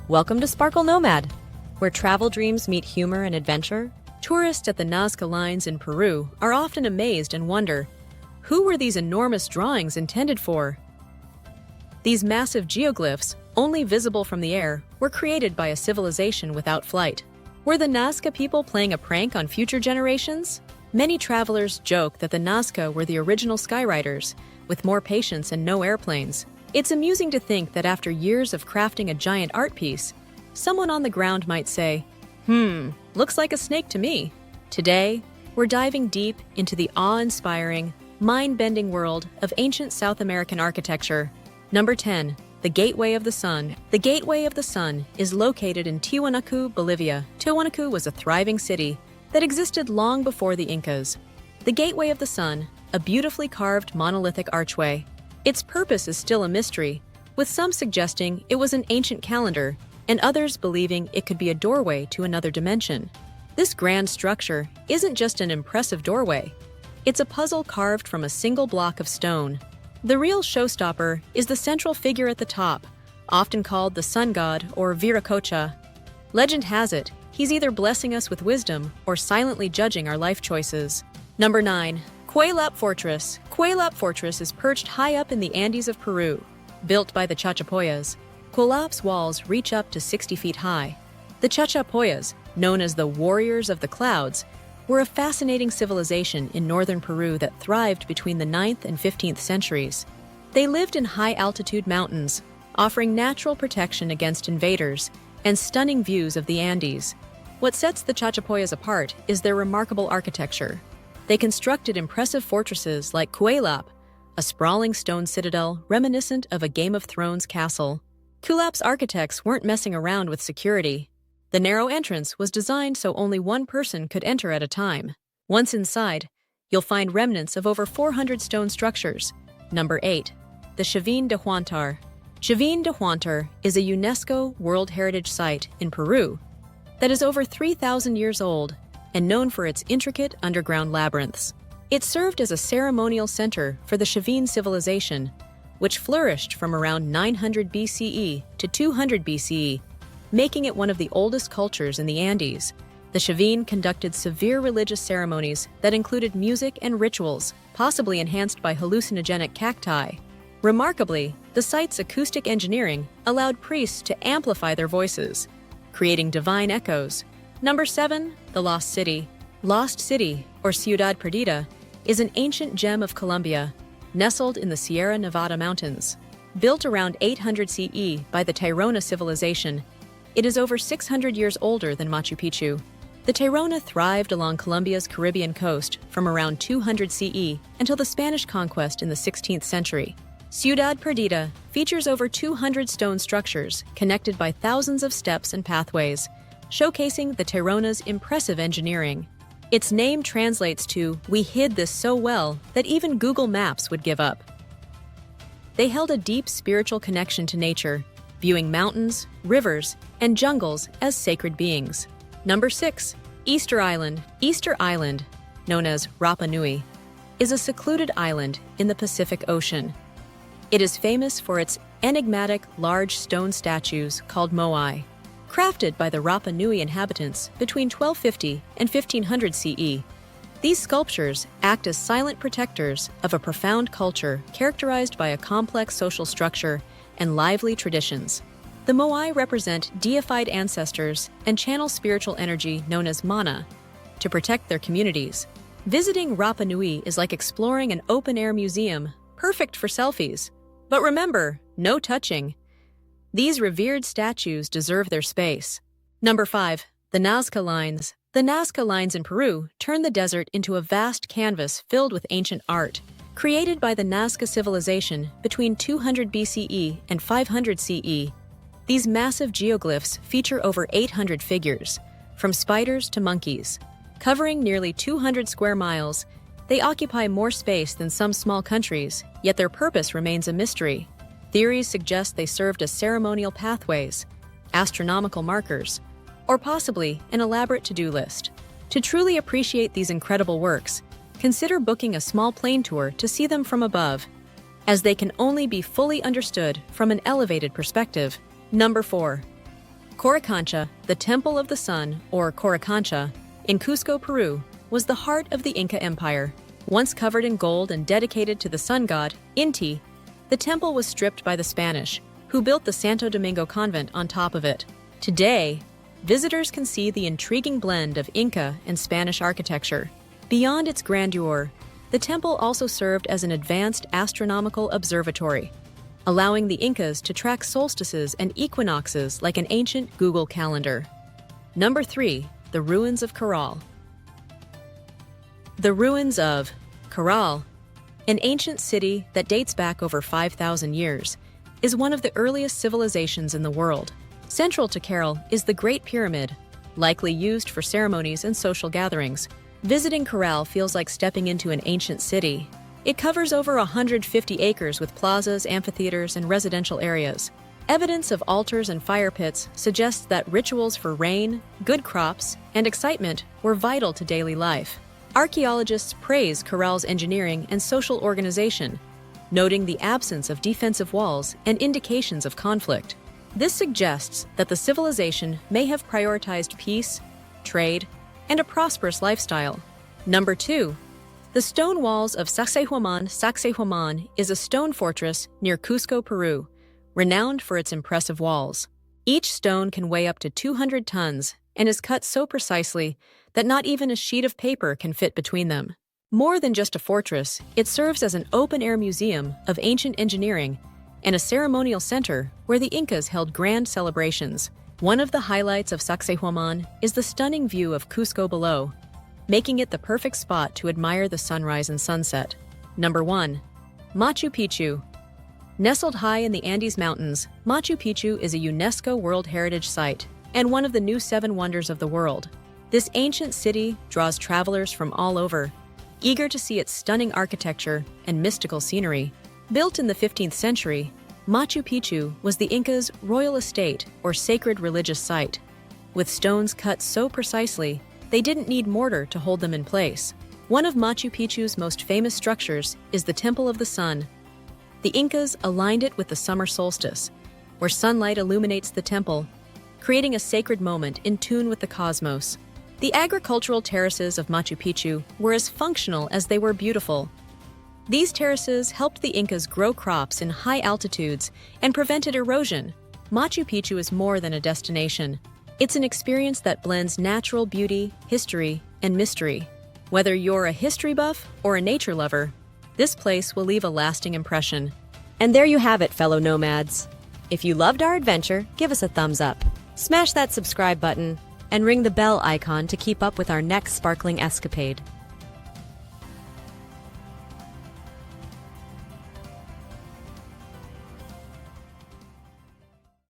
Welcome to Sparkle Nomad, where travel dreams meet humor and adventure. Tourists at the Nazca Lines in Peru are often amazed and wonder, who were these enormous drawings intended for? These massive geoglyphs, only visible from the air, were created by a civilization without flight. Were the Nazca people playing a prank on future generations? Many travelers joke that the Nazca were the original skywriters, with more patience and no airplanes. It's amusing to think that after years of crafting a giant art piece, someone on the ground might say, looks like a snake to me. Today, we're diving deep into the awe-inspiring, mind-bending world of ancient South American architecture. Number 10. The Gateway of the Sun. The Gateway of the Sun is located in Tiwanaku, Bolivia. Tiwanaku was a thriving city that existed long before the Incas. The Gateway of the Sun, a beautifully carved monolithic archway. Its purpose is still a mystery, with some suggesting it was an ancient calendar and others believing it could be a doorway to another dimension. This grand structure isn't just an impressive doorway. It's a puzzle carved from a single block of stone. The real showstopper is the central figure at the top, often called the sun god or Viracocha. Legend has it, he's either blessing us with wisdom or silently judging our life choices. Number 9. Cuelap Fortress. Cuelap Fortress is perched high up in the Andes of Peru. Built by the Chachapoyas, Cuelap's walls reach up to 60 feet high. The Chachapoyas, known as the Warriors of the Clouds, were a fascinating civilization in northern Peru that thrived between the 9th and 15th centuries. They lived in high-altitude mountains, offering natural protection against invaders and stunning views of the Andes. What sets the Chachapoyas apart is their remarkable architecture. They constructed impressive fortresses like Cuelap, a sprawling stone citadel reminiscent of a Game of Thrones castle. Cuelap's architects weren't messing around with security. The narrow entrance was designed so only one person could enter at a time. Once inside, you'll find remnants of over 400 stone structures. Number 8. The Chavin de Huantar. Chavin de Huantar is a UNESCO World Heritage Site in Peru that is over 3,000 years old and known for its intricate underground labyrinths. It served as a ceremonial center for the Chavin civilization, which flourished from around 900 BCE to 200 BCE, making it one of the oldest cultures in the Andes. The Chavin conducted severe religious ceremonies that included music and rituals, possibly enhanced by hallucinogenic cacti. Remarkably, the site's acoustic engineering allowed priests to amplify their voices, creating divine echoes. Number 7. The Lost City. Lost City, or Ciudad Perdida, is an ancient gem of Colombia, nestled in the Sierra Nevada mountains. Built around 800 CE by the Tairona civilization, it is over 600 years older than Machu Picchu. The Tairona thrived along Colombia's Caribbean coast from around 200 CE until the Spanish conquest in the 16th century. Ciudad Perdida features over 200 stone structures connected by thousands of steps and pathways, showcasing the Tairona's impressive engineering. Its name translates to, "We hid this so well that even Google Maps would give up." They held a deep spiritual connection to nature, viewing mountains, rivers, and jungles as sacred beings. Number 6. Easter Island. Easter Island, known as Rapa Nui, is a secluded island in the Pacific Ocean. It is famous for its enigmatic large stone statues called moai, crafted by the Rapa Nui inhabitants between 1250 and 1500 CE. These sculptures act as silent protectors of a profound culture characterized by a complex social structure and lively traditions. The moai represent deified ancestors and channel spiritual energy known as mana to protect their communities. Visiting Rapa Nui is like exploring an open-air museum, perfect for selfies. But remember, no touching. These revered statues deserve their space. Number 5. The Nazca Lines. The Nazca Lines in Peru turn the desert into a vast canvas filled with ancient art. Created by the Nazca civilization between 200 BCE and 500 CE, these massive geoglyphs feature over 800 figures, from spiders to monkeys. Covering nearly 200 square miles, they occupy more space than some small countries, yet their purpose remains a mystery. Theories suggest they served as ceremonial pathways, astronomical markers, or possibly an elaborate to-do list. To truly appreciate these incredible works, consider booking a small plane tour to see them from above, as they can only be fully understood from an elevated perspective. Number 4. Coricancha, the Temple of the Sun, or Coricancha, in Cusco, Peru, was the heart of the Inca Empire. Once covered in gold and dedicated to the sun god, Inti, the temple was stripped by the Spanish, who built the Santo Domingo convent on top of it. Today, visitors can see the intriguing blend of Inca and Spanish architecture. Beyond its grandeur, the temple also served as an advanced astronomical observatory, allowing the Incas to track solstices and equinoxes like an ancient Google calendar. Number 3. The ruins of Caral. The ruins of Caral, an ancient city that dates back over 5,000 years, is one of the earliest civilizations in the world. Central to Caral is the Great Pyramid, likely used for ceremonies and social gatherings. Visiting Caral feels like stepping into an ancient city. It covers over 150 acres with plazas, amphitheaters, and residential areas. Evidence of altars and fire pits suggests that rituals for rain, good crops, and excitement were vital to daily life. Archaeologists praise Caral's engineering and social organization, noting the absence of defensive walls and indications of conflict. This suggests that the civilization may have prioritized peace, trade, and a prosperous lifestyle. Number 2. The stone walls of Sacsayhuaman. Sacsayhuaman is a stone fortress near Cusco, Peru, renowned for its impressive walls. Each stone can weigh up to 200 tons and is cut so precisely that not even a sheet of paper can fit between them. More than just a fortress, it serves as an open-air museum of ancient engineering and a ceremonial center where the Incas held grand celebrations. One of the highlights of Sacsayhuaman is the stunning view of Cusco below, making it the perfect spot to admire the sunrise and sunset. Number 1. Machu Picchu. Nestled high in the Andes Mountains, Machu Picchu is a UNESCO World Heritage Site and one of the new 7 wonders of the world. This ancient city draws travelers from all over, eager to see its stunning architecture and mystical scenery. Built in the 15th century, Machu Picchu was the Incas' royal estate or sacred religious site. With stones cut so precisely, they didn't need mortar to hold them in place. One of Machu Picchu's most famous structures is the Temple of the Sun. The Incas aligned it with the summer solstice, where sunlight illuminates the temple, creating a sacred moment in tune with the cosmos. The agricultural terraces of Machu Picchu were as functional as they were beautiful. These terraces helped the Incas grow crops in high altitudes and prevented erosion. Machu Picchu is more than a destination. It's an experience that blends natural beauty, history, and mystery. Whether you're a history buff or a nature lover, this place will leave a lasting impression. And there you have it, fellow nomads. If you loved our adventure, give us a thumbs up. Smash that subscribe button and ring the bell icon to keep up with our next sparkling escapade.